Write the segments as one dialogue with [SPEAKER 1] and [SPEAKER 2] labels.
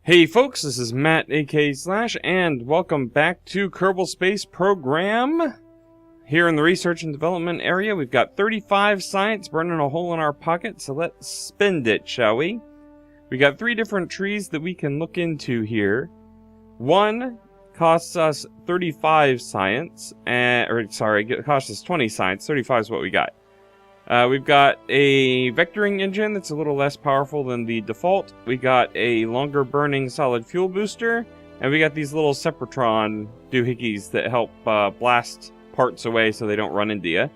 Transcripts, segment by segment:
[SPEAKER 1] Hey folks, this is Matt, aka Slash, and welcome back to Kerbal Space Program. Here in the research and development area, we've got 35 science burning a hole in our pocket, so let's spend it, shall we? We got 3 different trees that we can look into here. One costs us 35 science, it costs us 20 science, 35 is what we got. We've got a vectoring engine that's a little less powerful than the default. We got a longer burning solid fuel booster. And we got these little Sepratron doohickeys that help blast parts away so they don't run into you.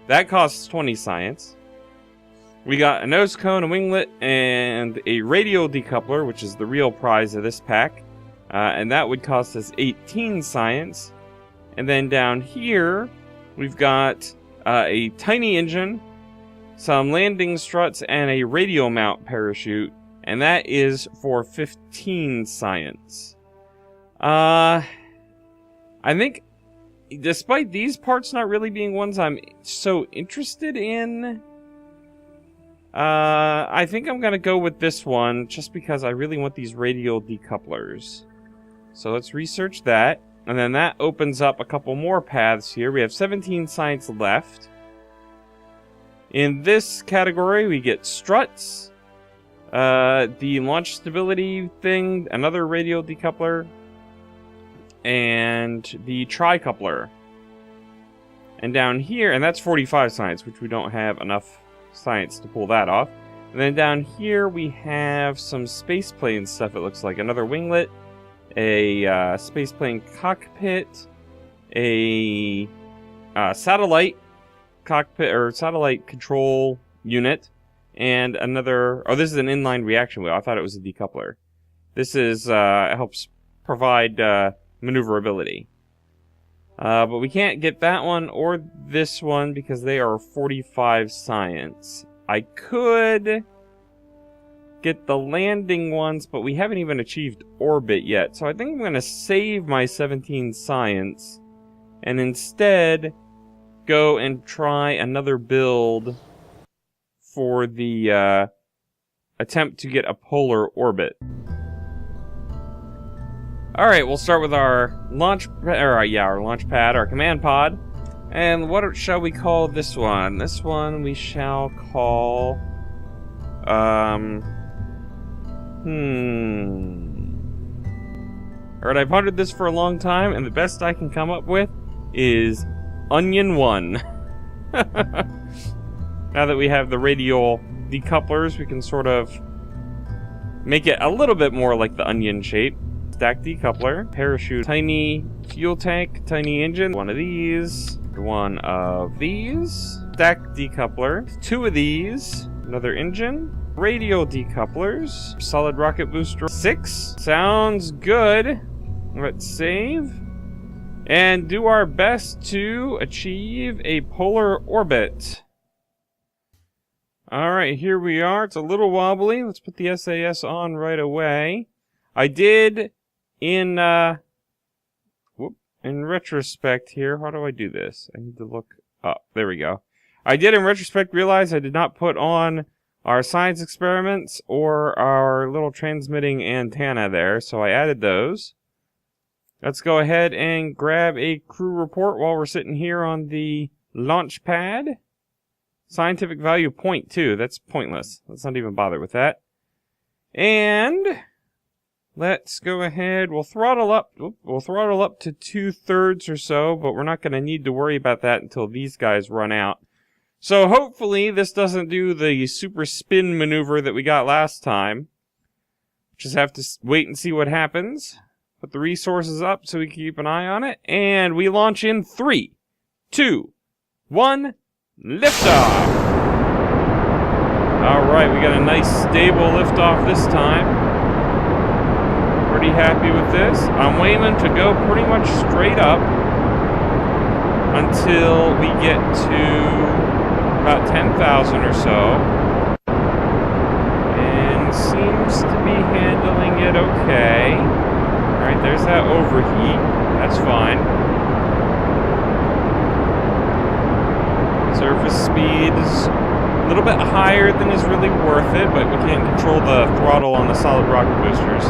[SPEAKER 1] That costs 20 science. We got a nose cone, a winglet, and a radial decoupler, which is the real prize of this pack. And that would cost us 18 science. And then down here, we've got a tiny engine, some landing struts, and a radial mount parachute, and that is for 15 science. I think, despite these parts not really being ones I'm so interested in, I think I'm gonna go with this one, just because I really want these radial decouplers. So let's research that, and then that opens up a couple more paths here. We have 17 science left. In this category, we get struts, the launch stability thing, another radial decoupler, and the tri-coupler. And down here, and that's 45 science, which we don't have enough science to pull that off. And then down here, we have some spaceplane stuff, it looks like. Another winglet, a spaceplane cockpit, a satellite cockpit or satellite control unit, and another. Oh, this is an inline reaction wheel. I thought it was a decoupler. This is helps provide maneuverability. But we can't get that one or this one because they are 45 science. I could get the landing ones, but we haven't even achieved orbit yet. So I think I'm going to save my 17 science and instead go and try another build for the attempt to get a polar orbit. Alright, we'll start with our launch pad, our command pod. And what shall we call this one? This one we shall call Alright, I pondered this for a long time, and the best I can come up with is Onion 1. Now that we have the radial decouplers, we can sort of make it a little bit more like the onion shape. Stack decoupler, parachute, tiny fuel tank, tiny engine, one of these, stack decoupler, 2 of these, another engine, radial decouplers, solid rocket booster, 6. Sounds good. Let's save. And do our best to achieve a polar orbit. Alright, here we are. It's a little wobbly. Let's put the SAS on right away. I did, in retrospect here, how do I do this? I need to look up. There we go. I did, in retrospect, realize I did not put on our science experiments or our little transmitting antenna there, so I added those. Let's go ahead and grab a crew report while we're sitting here on the launch pad. Scientific value 0.2. That's pointless. Let's not even bother with that. And let's go ahead. We'll throttle up to 2/3 or so, but we're not going to need to worry about that until these guys run out. So hopefully this doesn't do the super spin maneuver that we got last time. Just have to wait and see what happens. Put the resources up so we can keep an eye on it. And we launch in 3, 2, 1, liftoff! Alright, we got a nice stable liftoff this time. Pretty happy with this. I'm aiming to go pretty much straight up until we get to about 10,000 or so. And seems to be handling it okay. Alright, there's that overheat. That's fine. Surface speed is a little bit higher than is really worth it, but we can't control the throttle on the solid rocket boosters.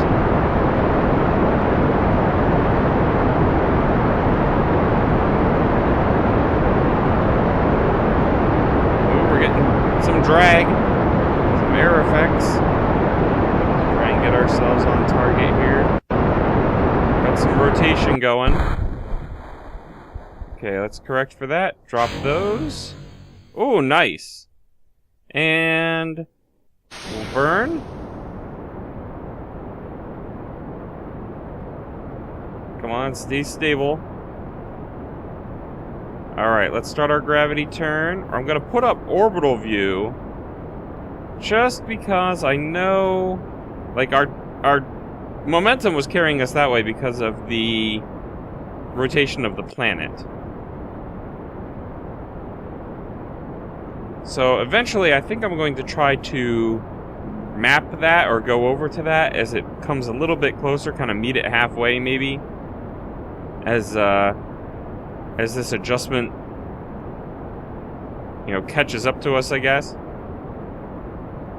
[SPEAKER 1] target here. Got some rotation going. Okay, let's correct for that. Drop those. Oh, nice. And we'll burn. Come on, stay stable. Alright, let's start our gravity turn. I'm going to put up orbital view just because I know, like, our momentum was carrying us that way because of the rotation of the planet. So eventually I think I'm going to try to map that or go over to that as it comes a little bit closer, kind of meet it halfway maybe. As this adjustment, you know, catches up to us, I guess.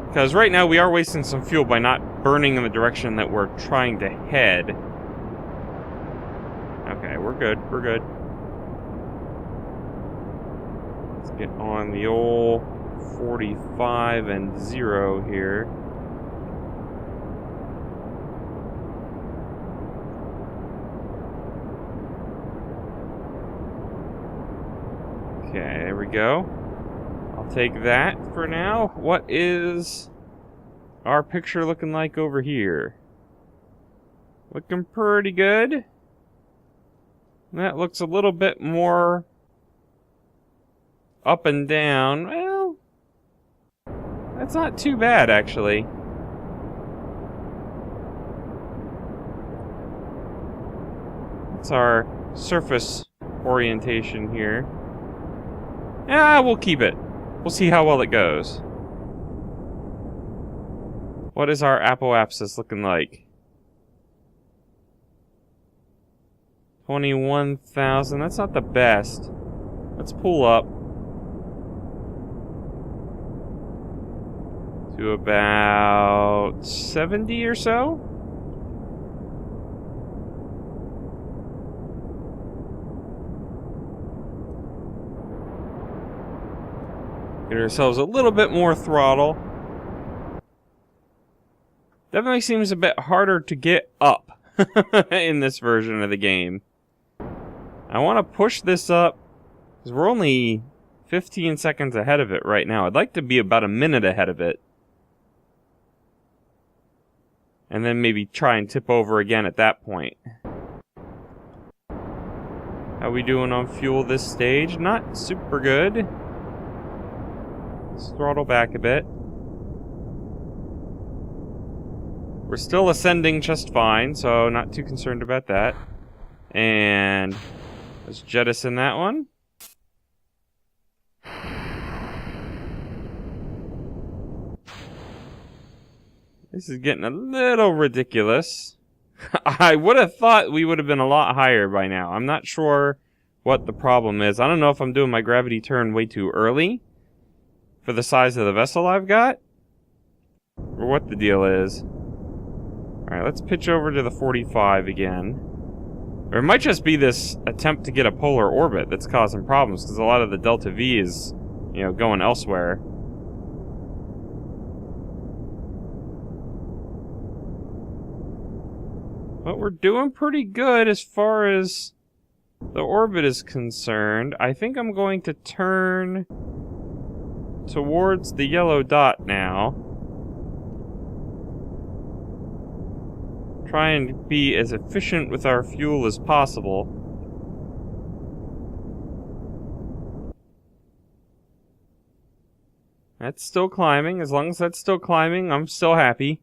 [SPEAKER 1] Because right now we are wasting some fuel by not burning in the direction that we're trying to head. Okay, we're good, we're good. Let's get on the old 45 and 0 here. Okay, there we go. I'll take that for now. What is our picture looking like over here? Looking pretty good. That looks a little bit more up and down. Well, that's not too bad, actually. That's our surface orientation here. Ah, we'll keep it. We'll see how well it goes. What is our apoapsis looking like? 21,000. That's not the best. Let's pull up to about 70 or so. Get ourselves a little bit more throttle. Definitely seems a bit harder to get up in this version of the game. I want to push this up because we're only 15 seconds ahead of it right now. I'd like to be about a minute ahead of it. And then maybe try and tip over again at that point. How we doing on fuel this stage? Not super good. Let's throttle back a bit. We're still ascending just fine, so not too concerned about that. And let's jettison that one. This is getting a little ridiculous. I would have thought we would have been a lot higher by now. I'm not sure what the problem is. I don't know if I'm doing my gravity turn way too early for the size of the vessel I've got, or what the deal is. Alright, let's pitch over to the 45 again. Or it might just be this attempt to get a polar orbit that's causing problems, because a lot of the Delta V is, you know, going elsewhere. But we're doing pretty good as far as the orbit is concerned. I think I'm going to turn towards the yellow dot now. Try and be as efficient with our fuel as possible. That's still climbing. As long as that's still climbing, I'm still happy.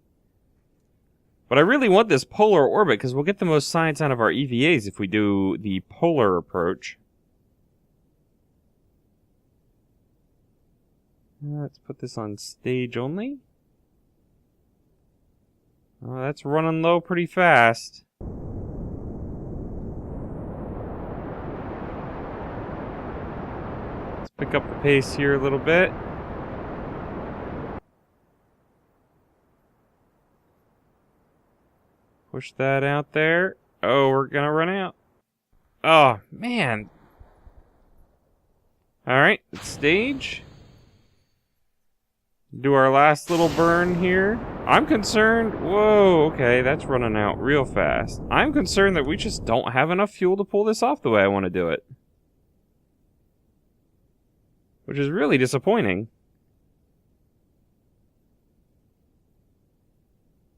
[SPEAKER 1] But I really want this polar orbit because we'll get the most science out of our EVAs if we do the polar approach. Let's put this on stage only. Oh, that's running low pretty fast. Let's pick up the pace here a little bit. Push that out there. Oh, we're gonna run out. Oh, man. Alright, stage. Do our last little burn here. I'm concerned... Whoa, okay, that's running out real fast. I'm concerned that we just don't have enough fuel to pull this off the way I want to do it. Which is really disappointing.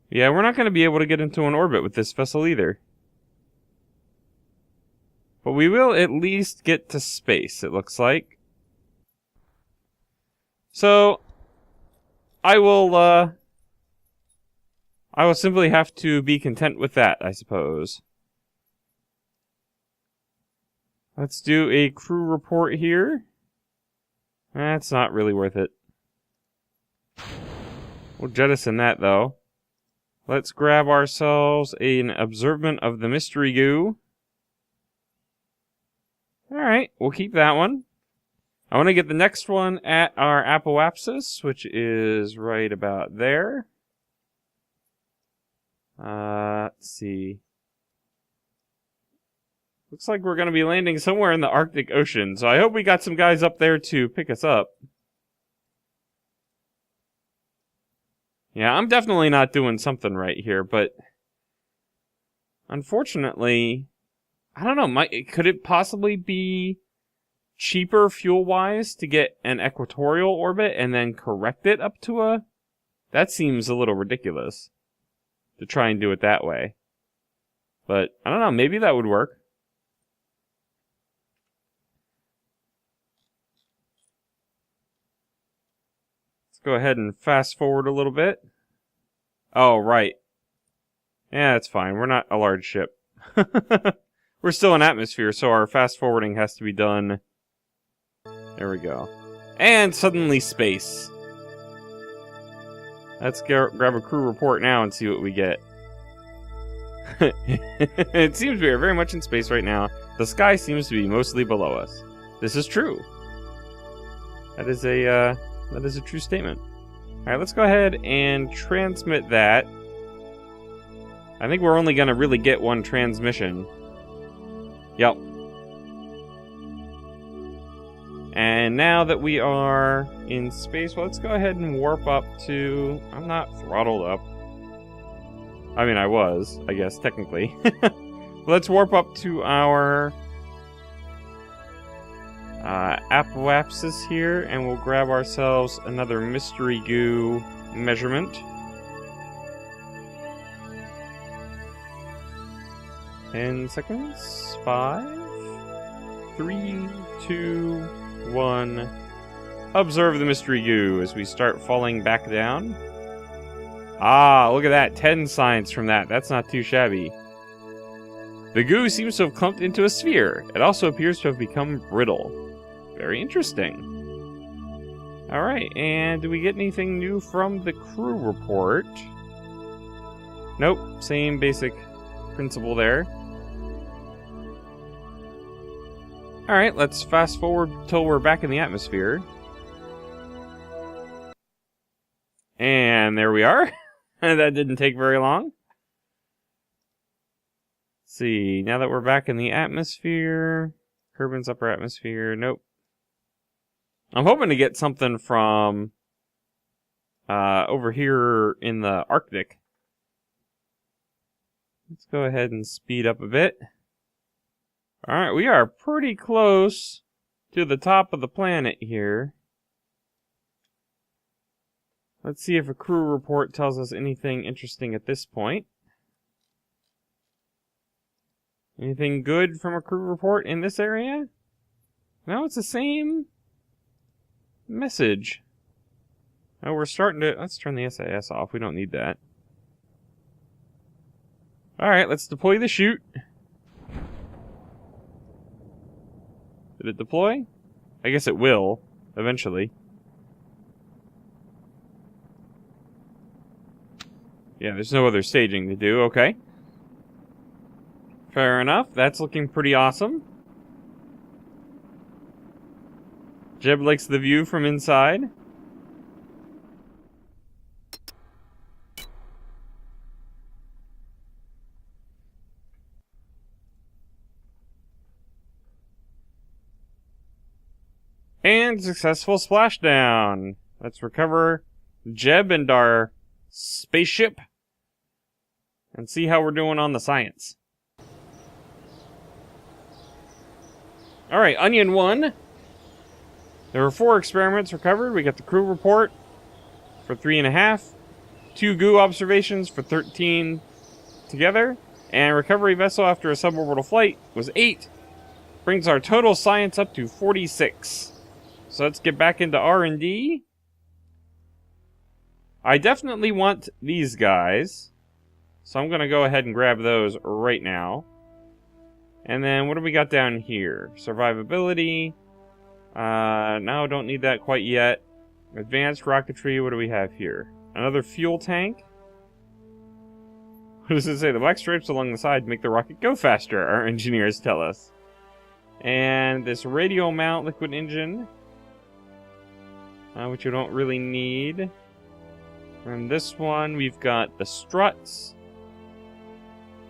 [SPEAKER 1] Yeah, we're not going to be able to get into an orbit with this vessel either. But we will at least get to space, it looks like. So, I will simply have to be content with that, I suppose. Let's do a crew report here. That's not really worth it. We'll jettison that, though. Let's grab ourselves an observation of the mystery goo. Alright, we'll keep that one. I want to get the next one at our apoapsis, which is right about there. Let's see. Looks like we're going to be landing somewhere in the Arctic Ocean, so I hope we got some guys up there to pick us up. Yeah, I'm definitely not doing something right here, but unfortunately, I don't know, could it possibly be cheaper fuel-wise to get an equatorial orbit and then correct it up to a... That seems a little ridiculous to try and do it that way. But, I don't know, maybe that would work. Let's go ahead and fast forward a little bit. Oh, right. Yeah, that's fine. We're not a large ship. We're still in atmosphere, so our fast forwarding has to be done. There we go. And suddenly space. Let's grab a crew report now and see what we get. It seems we are very much in space right now. The sky seems to be mostly below us. This is true. That is a true statement. Alright, let's go ahead and transmit that. I think we're only going to really get one transmission. Yep. And now that we are in space, well, let's go ahead and warp up to... I'm not throttled up. I mean, I was, I guess, technically. Let's warp up to our apoapsis here, and we'll grab ourselves another mystery goo measurement. 10 seconds. 5, 3, 2, 1. Observe the mystery goo as we start falling back down. Ah, look at that. 10 science from that. That's not too shabby. The goo seems to have clumped into a sphere. It also appears to have become brittle. Very interesting. Alright, and do we get anything new from the crew report? Nope, same basic principle there. Alright, let's fast forward till we're back in the atmosphere. And there we are. That didn't take very long. Let's see, now that we're back in the atmosphere... Kerbin's upper atmosphere, nope. I'm hoping to get something from over here in the Arctic. Let's go ahead and speed up a bit. Alright, we are pretty close to the top of the planet here. Let's see if a crew report tells us anything interesting at this point. Anything good from a crew report in this area? No, it's the same message. Oh, we're starting to... Let's turn the SAS off. We don't need that. Alright, let's deploy the chute. Did it deploy? I guess it will, eventually. Yeah, there's no other staging to do. Okay. Fair enough. That's looking pretty awesome. Jeb likes the view from inside. And successful splashdown. Let's recover Jeb and our spaceship and see how we're doing on the science. Alright, Onion 1. There were 4 experiments recovered. We got the crew report for 3.5. 2 goo observations for 13 together. And recovery vessel after a suborbital flight was 8. Brings our total science up to 46. So let's get back into R&D. I definitely want these guys. So I'm going to go ahead and grab those right now. And then what do we got down here? Survivability. No, don't need that quite yet. Advanced rocketry, what do we have here? Another fuel tank. What does it say? The black stripes along the side make the rocket go faster, our engineers tell us. And this radial mount liquid engine, which you don't really need. And this one, we've got the struts,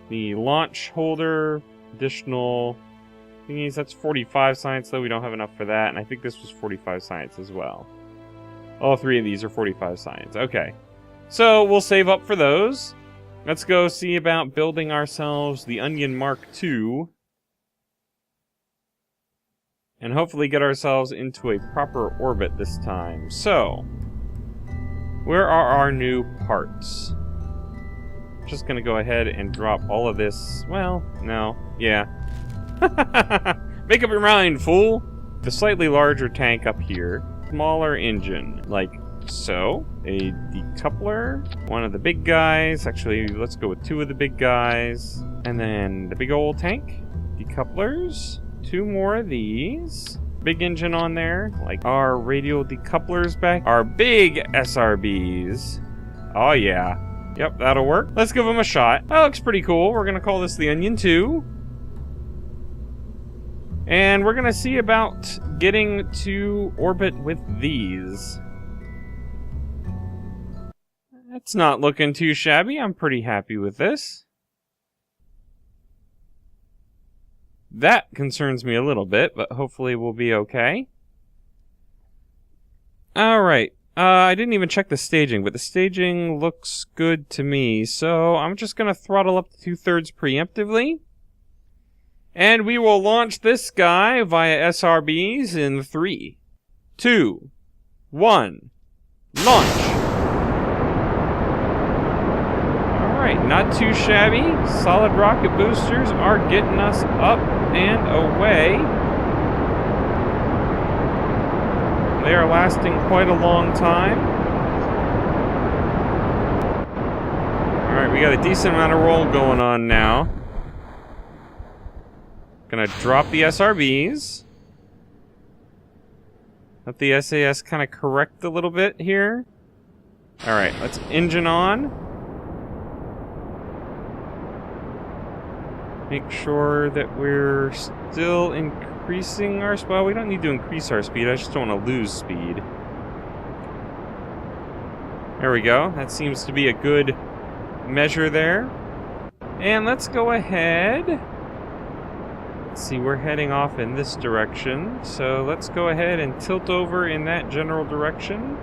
[SPEAKER 1] the launch holder, additional thingies. That's 45 science, though we don't have enough for that. And I think this was 45 science as well. All 3 of these are 45 science. Okay. So we'll save up for those. Let's go see about building ourselves the Onion Mark II. And hopefully get ourselves into a proper orbit this time. So, where are our new parts? Just gonna go ahead and drop all of this. Well, no. Yeah. Make up your mind, fool! The slightly larger tank up here. Smaller engine. Like so. A decoupler. One of the big guys. Actually, let's go with 2 of the big guys. And then the big old tank. Decouplers. 2 more of these. Big engine on there. Like our radial decouplers back. Our big SRBs. Oh yeah. Yep, that'll work. Let's give them a shot. That looks pretty cool. We're gonna call this the Onion 2. And we're gonna see about getting to orbit with these. That's not looking too shabby. I'm pretty happy with this. That concerns me a little bit, but hopefully we'll be okay. Alright, I didn't even check the staging, but the staging looks good to me, so I'm just going to throttle up to 2/3 preemptively. And we will launch this guy via SRBs in 3, 2, 1, launch! Alright, not too shabby. Solid rocket boosters are getting us up and away. They are lasting quite a long time. Alright, we got a decent amount of roll going on now. Gonna drop the SRBs. Let the SAS kind of correct a little bit here. Alright, let's engine on. Make sure that we're still increasing our speed. Well, we don't need to increase our speed. I just don't want to lose speed. There we go. That seems to be a good measure there. And let's go ahead. Let's see, we're heading off in this direction. So let's go ahead and tilt over in that general direction.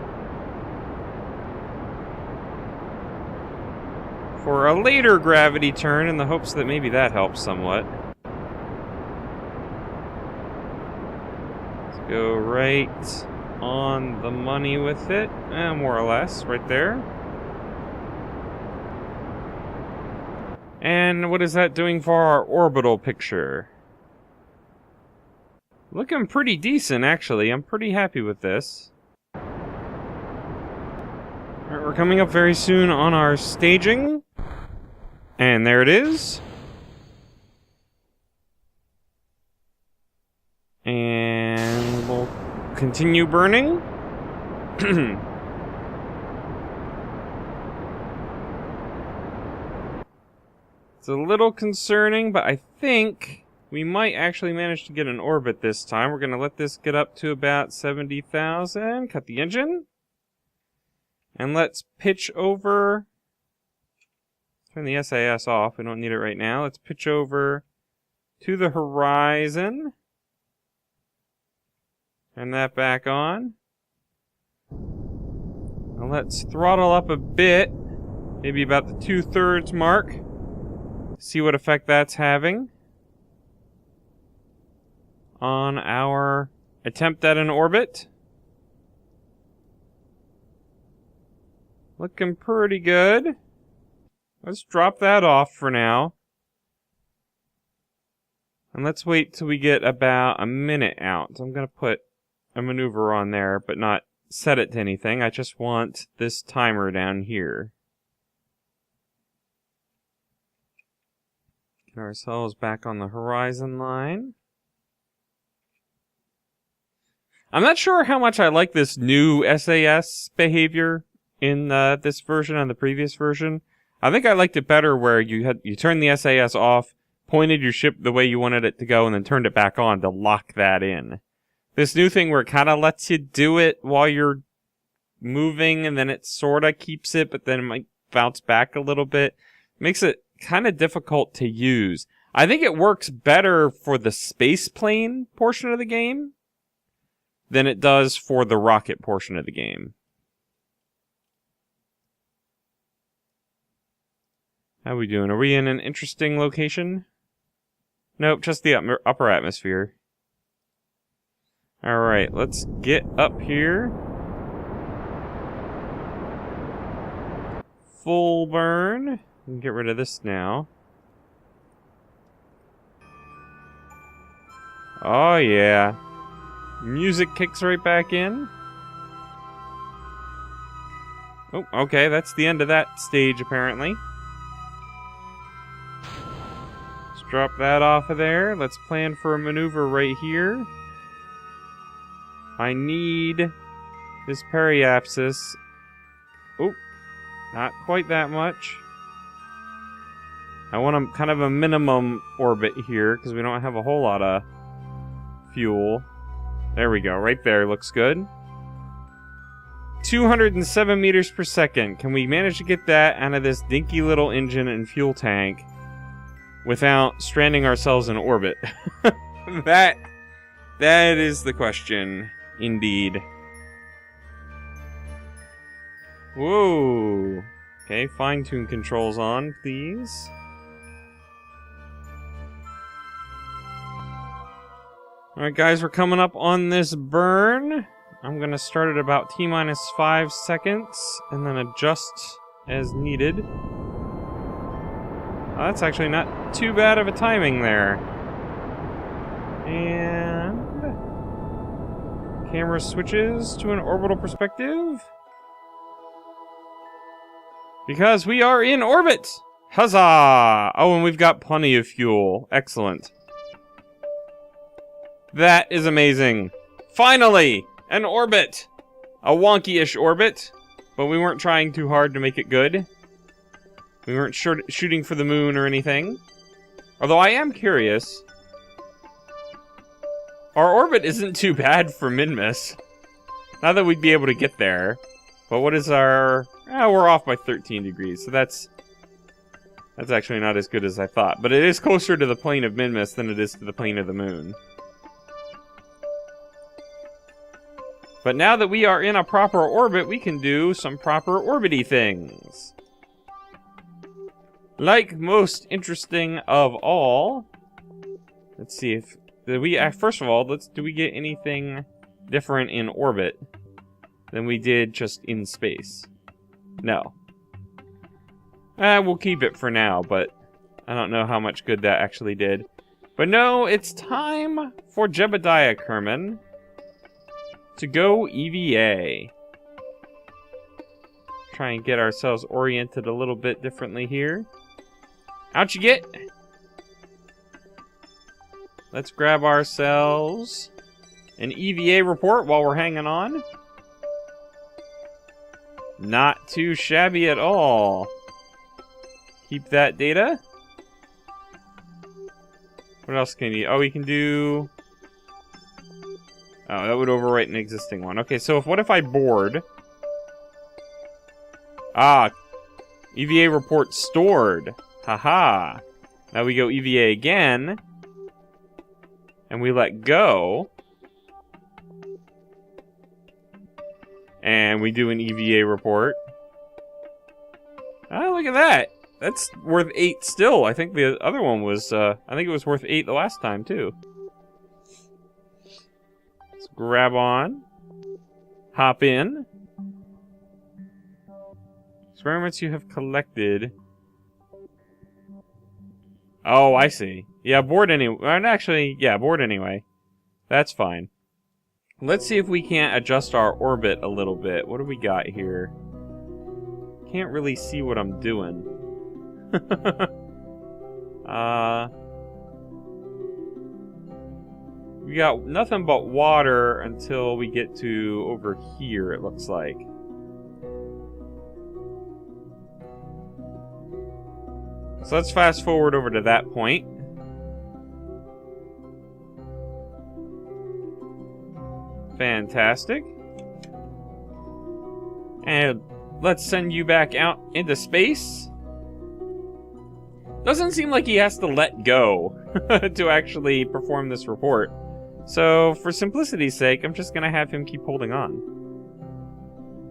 [SPEAKER 1] For a later gravity turn in the hopes that maybe that helps somewhat. Let's go right on the money with it. More or less, right there. And what is that doing for our orbital picture? Looking pretty decent, actually. I'm pretty happy with this. Alright, we're coming up very soon on our staging. And there it is. And we'll continue burning. It's a little concerning, but I think we might actually manage to get an orbit this time. We're going to let this get up to about 70,000. Cut the engine. And let's pitch over. Turn the SAS off. We don't need it right now. Let's pitch over to the horizon. Turn that back on. Now let's throttle up a bit Maybe about the 2/3 mark. See what effect that's having on our attempt at an orbit. Looking pretty good. Let's drop that off for now. And let's wait till we get about a minute out. So I'm going to put a maneuver on there, but not set it to anything. I just want this timer down here. Get ourselves back on the horizon line. I'm not sure how much I like this new SAS behavior in this version and the previous version. I think I liked it better where you turned the SAS off, pointed your ship the way you wanted it to go, and then turned it back on to lock that in. This new thing where it kind of lets you do it while you're moving, and then it sort of keeps it, but then it might bounce back a little bit. Makes it kind of difficult to use. I think it works better for the space plane portion of the game than it does for the rocket portion of the game. How are we doing? Are we in an interesting location? Nope, just the upper atmosphere. Alright, let's get up here. Full burn. We can get rid of this now. Oh yeah. Music kicks right back in. Oh, okay, that's the end of that stage apparently. Let's drop that off of there. Let's plan for a maneuver right here. I need this periapsis. Oh, not quite that much. I want kind of a minimum orbit here because we don't have a whole lot of fuel. There we go, right there, looks good. 207 meters per second. Can we manage to get that out of this dinky little engine and fuel tank without stranding ourselves in orbit? That is the question, indeed. Whoa. Okay, fine-tune controls on, please. Alright guys, we're coming up on this burn. I'm going to start at about T-minus 5 seconds, and then adjust as needed. Oh, that's actually not too bad of a timing there. And camera switches to an orbital perspective. Because we are in orbit! Huzzah! Oh, and we've got plenty of fuel. Excellent. That is amazing. Finally! An orbit! A wonky-ish orbit, but we weren't trying too hard to make it good. We weren't shooting for the moon or anything. Although I am curious. Our orbit isn't too bad for Minmus. Not that we'd be able to get there. But what is our... we're off by 13 degrees, so that's actually not as good as I thought. But it is closer to the plane of Minmus than it is to the plane of the moon. But now that we are in a proper orbit, we can do some proper orbity things. Like most interesting of all, let's see if first of all, do we get anything different in orbit than we did just in space? No. We'll keep it for now, but I don't know how much good that actually did. But no, it's time for Jebediah Kerman to go EVA. Try and get ourselves oriented a little bit differently here. Out you get! Let's grab ourselves an EVA report while we're hanging on. Not too shabby at all. Keep that data. What else can you... Oh, we can do... Oh, that would overwrite an existing one. Okay, so what if I board? Ah, EVA report stored. Haha. Now we go EVA again. And we let go. And we do an EVA report. Ah, look at that. That's worth 8 still. I think the other one was, I think it was worth 8 the last time, too. Let's grab on. Hop in. Experiments you have collected. Oh, I see. Yeah, board anyway. Actually, yeah, board anyway. That's fine. Let's see if we can't adjust our orbit a little bit. What do we got here? Can't really see what I'm doing. We got nothing but water until we get to over here, it looks like. So let's fast forward over to that point. Fantastic. And let's send you back out into space. Doesn't seem like he has to let go to actually perform this report. So, for simplicity's sake, I'm just gonna have him keep holding on.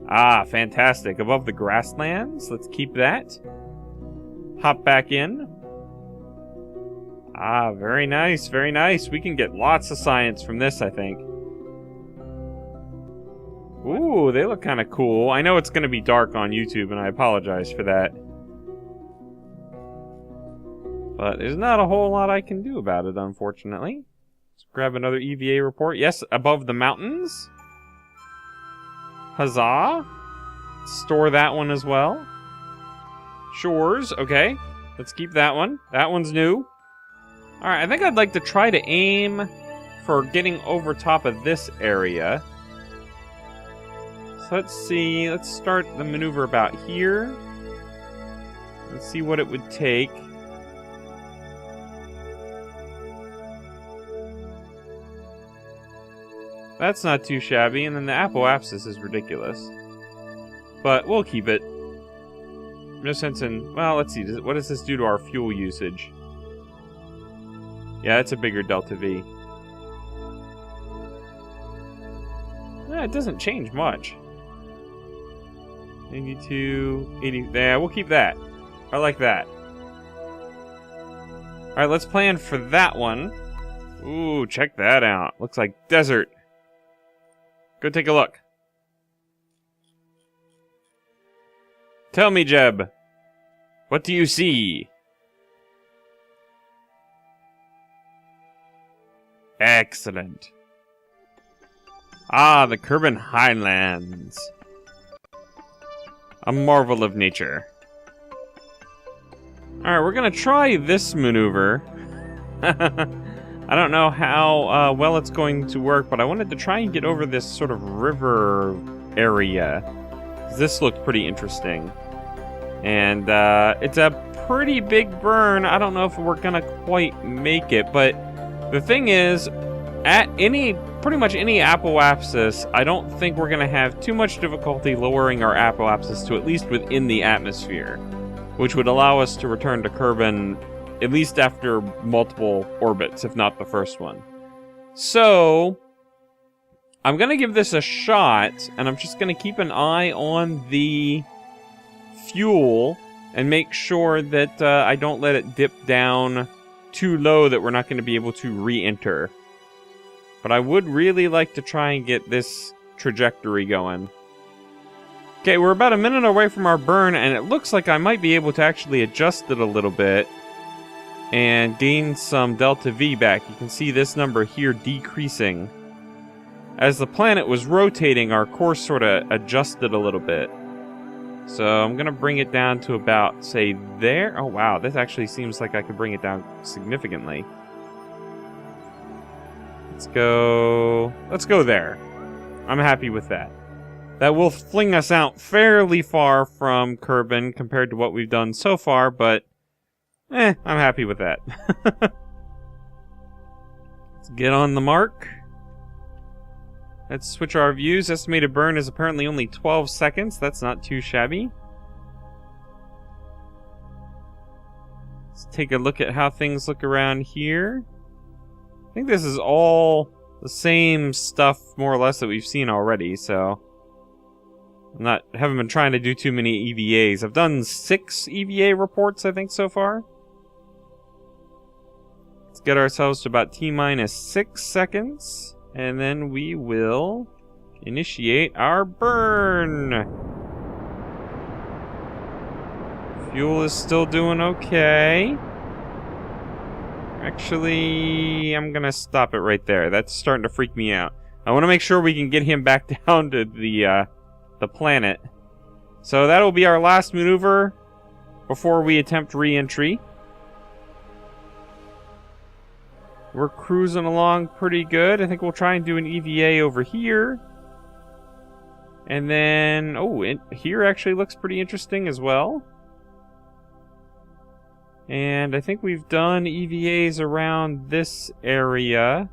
[SPEAKER 1] Ah, fantastic. Above the grasslands. Let's keep that. Hop back in. Ah, very nice, very nice. We can get lots of science from this, I think. Ooh, they look kind of cool. I know it's going to be dark on YouTube, and I apologize for that. But there's not a whole lot I can do about it, unfortunately. Let's grab another EVA report. Yes, above the mountains. Huzzah. Store that one as well. Shores, okay. Let's keep that one. That one's new. Alright, I think I'd like to try to aim for getting over top of this area. So let's see. Let's start the maneuver about here. Let's see what it would take. That's not too shabby, and then the apoapsis is ridiculous. But we'll keep it. No sense in... Well, let's see. What does this do to our fuel usage? Yeah, it's a bigger delta V. Yeah, it doesn't change much. 82, 80... Yeah, we'll keep that. I like that. Alright, let's plan for that one. Ooh, check that out. Looks like desert. Go take a look. Tell me, Jeb. What do you see? Excellent. Ah, the Kerbal Highlands. A marvel of nature. Alright, we're gonna try this maneuver. I don't know how well it's going to work, but I wanted to try and get over this sort of river area. This looked pretty interesting. And it's a pretty big burn. I don't know if we're gonna quite make it, but the thing is, at pretty much any apoapsis, I don't think we're gonna have too much difficulty lowering our apoapsis to at least within the atmosphere, which would allow us to return to Kerbal at least after multiple orbits, if not the first one. So, I'm gonna give this a shot, and I'm just gonna keep an eye on the fuel and make sure that I don't let it dip down too low that we're not going to be able to re-enter. But I would really like to try and get this trajectory going. Okay, we're about a minute away from our burn, and it looks like I might be able to actually adjust it a little bit and gain some delta V back. You can see this number here decreasing. As the planet was rotating, our course sort of adjusted a little bit. So I'm going to bring it down to about, say, there. Oh, wow. This actually seems like I could bring it down significantly. Let's go there. I'm happy with that. That will fling us out fairly far from Kerbal compared to what we've done so far, but I'm happy with that. Let's get on the mark. Let's switch our views. Estimated burn is apparently only 12 seconds. That's not too shabby. Let's take a look at how things look around here. I think this is all the same stuff, more or less, that we've seen already, so... Haven't been trying to do too many EVAs. I've done 6 EVA reports, I think, so far. Let's get ourselves to about T-minus 6 seconds, and then we will initiate our burn. Fuel is still doing okay. Actually, I'm gonna stop it right there. That's starting to freak me out. I want to make sure we can get him back down to the planet. So that'll be our last maneuver before we attempt re-entry. We're cruising along pretty good. I think we'll try and do an EVA over here. And then, here actually looks pretty interesting as well. And I think we've done EVAs around this area.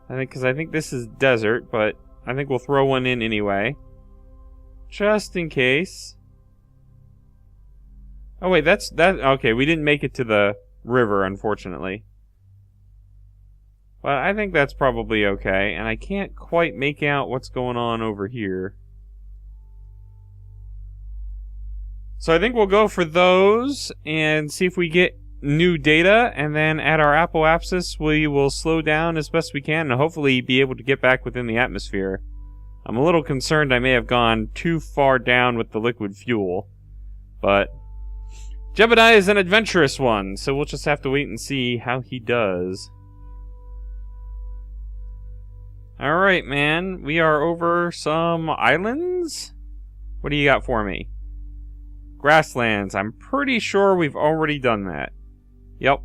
[SPEAKER 1] Because I think this is desert, but I think we'll throw one in anyway. Just in case. Oh wait, okay, we didn't make it to the river, unfortunately. But I think that's probably okay, and I can't quite make out what's going on over here. So I think we'll go for those and see if we get new data, and then at our apoapsis we will slow down as best we can and hopefully be able to get back within the atmosphere. I'm a little concerned I may have gone too far down with the liquid fuel, but Jebediah is an adventurous one, so we'll just have to wait and see how he does. Alright, man, we are over some islands? What do you got for me? Grasslands. I'm pretty sure we've already done that. Yep.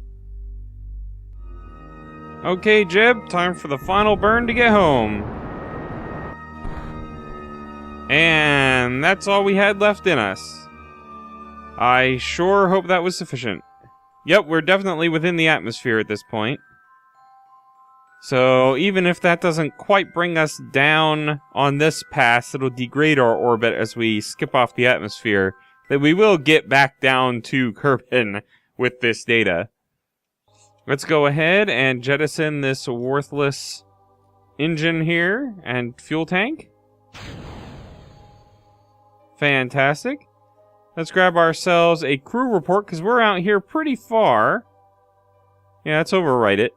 [SPEAKER 1] Okay, Jeb, time for the final burn to get home. And that's all we had left in us. I sure hope that was sufficient. Yep, we're definitely within the atmosphere at this point. So even if that doesn't quite bring us down on this pass, it'll degrade our orbit as we skip off the atmosphere, that we will get back down to Kerbal with this data. Let's go ahead and jettison this worthless engine here and fuel tank. Fantastic. Let's grab ourselves a crew report, because we're out here pretty far. Yeah, let's overwrite it.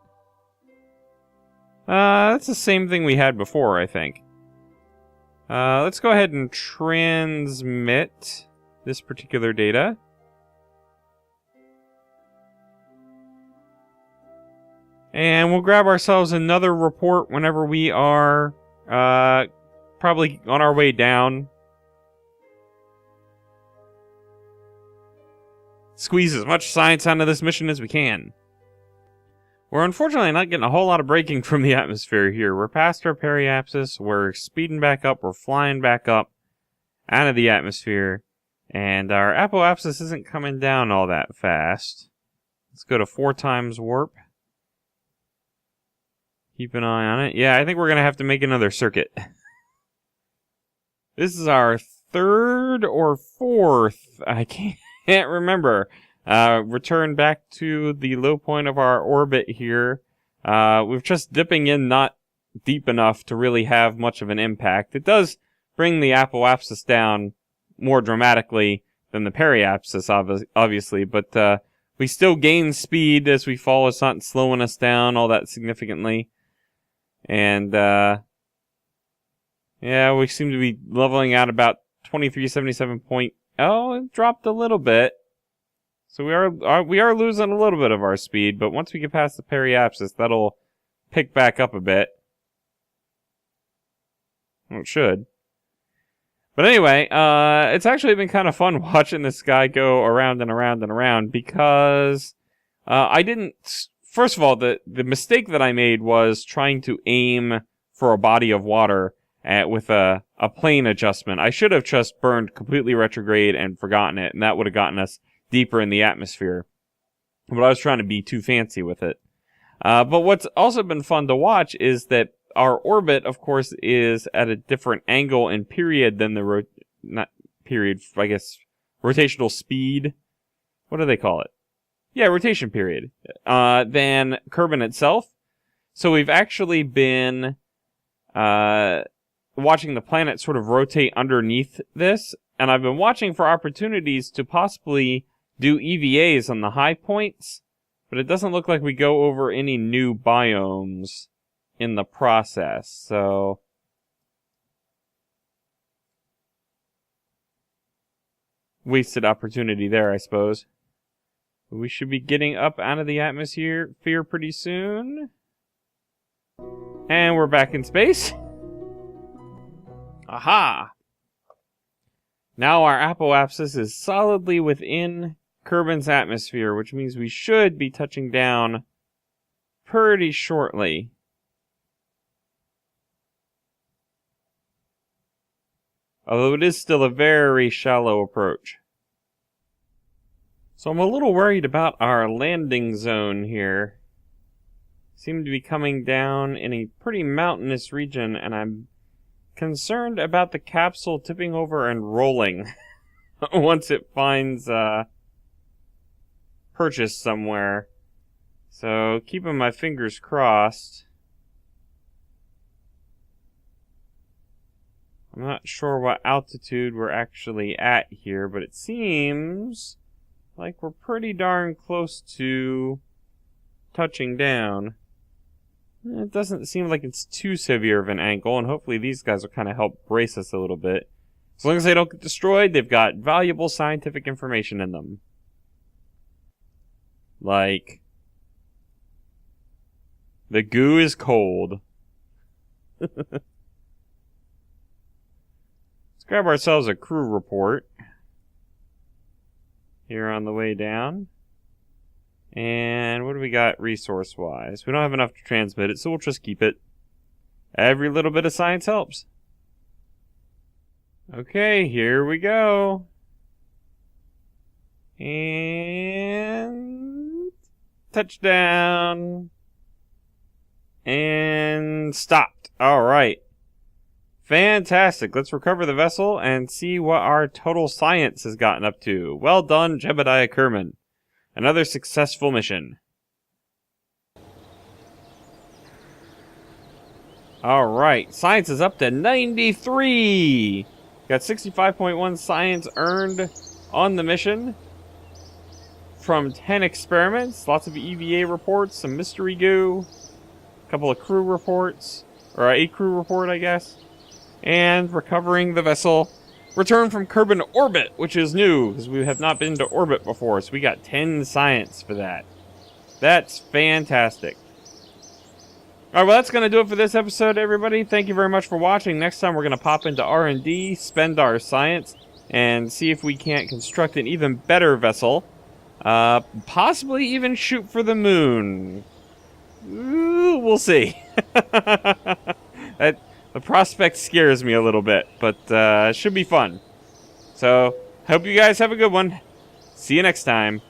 [SPEAKER 1] That's the same thing we had before, I think. Let's go ahead and transmit this particular data. And we'll grab ourselves another report whenever we are probably on our way down. Squeeze as much science out of this mission as we can. We're unfortunately not getting a whole lot of braking from the atmosphere here. We're past our periapsis, we're speeding back up, we're flying back up out of the atmosphere, and our apoapsis isn't coming down all that fast. Let's go to 4 times warp. Keep an eye on it. Yeah, I think we're going to have to make another circuit. This is our 3rd or 4th, I can't remember. Return back to the low point of our orbit here. We're just dipping in not deep enough to really have much of an impact. It does bring the apoapsis down more dramatically than the periapsis, obviously, but we still gain speed as we fall. It's not slowing us down all that significantly. And yeah, we seem to be leveling out about 2377 point. Oh, it dropped a little bit. So we are losing a little bit of our speed, but once we get past the periapsis, that'll pick back up a bit. Well, it should. But anyway, it's actually been kind of fun watching this guy go around and around and around, because I didn't... First of all, the mistake that I made was trying to aim for a body of water with a plane adjustment. I should have just burned completely retrograde and forgotten it, and that would have gotten us deeper in the atmosphere. But I was trying to be too fancy with it. But what's also been fun to watch is that our orbit, of course, is at a different angle and period than the rotational speed. What do they call it? Yeah, rotation period. Than Kerbal itself. So we've actually been watching the planet sort of rotate underneath this, and I've been watching for opportunities to possibly do EVAs on the high points, but it doesn't look like we go over any new biomes in the process, so... wasted opportunity there, I suppose. We should be getting up out of the atmosphere pretty soon. And we're back in space. Aha! Now our apoapsis is solidly within Kerbin's atmosphere, which means we should be touching down pretty shortly. Although it is still a very shallow approach. So I'm a little worried about our landing zone here. Seem to be coming down in a pretty mountainous region, and I'm concerned about the capsule tipping over and rolling once it finds purchase somewhere. So keeping my fingers crossed. I'm not sure what altitude we're actually at here, but it seems like we're pretty darn close to touching down. It doesn't seem like it's too severe of an angle, and hopefully these guys will kind of help brace us a little bit. As long as they don't get destroyed, they've got valuable scientific information in them. Like, the goo is cold. Let's grab ourselves a crew report here on the way down. And what do we got resource-wise? We don't have enough to transmit it, so we'll just keep it. Every little bit of science helps. Okay, here we go. And touchdown. And stopped. All right. Fantastic. Let's recover the vessel and see what our total science has gotten up to. Well done, Jebediah Kerman. Another successful mission. Alright, science is up to 93! Got 65.1 science earned on the mission from 10 experiments, lots of EVA reports, some mystery goo, a couple of crew reports, or a crew report, I guess, and recovering the vessel. Return from Kerbal orbit, which is new, because we have not been to orbit before, so we got 10 science for that. That's fantastic. Alright, well that's going to do it for this episode, everybody. Thank you very much for watching. Next time we're going to pop into R&D, spend our science, and see if we can't construct an even better vessel. Possibly even shoot for the moon. Ooh, we'll see. The prospect scares me a little bit, but it should be fun. So, hope you guys have a good one. See you next time.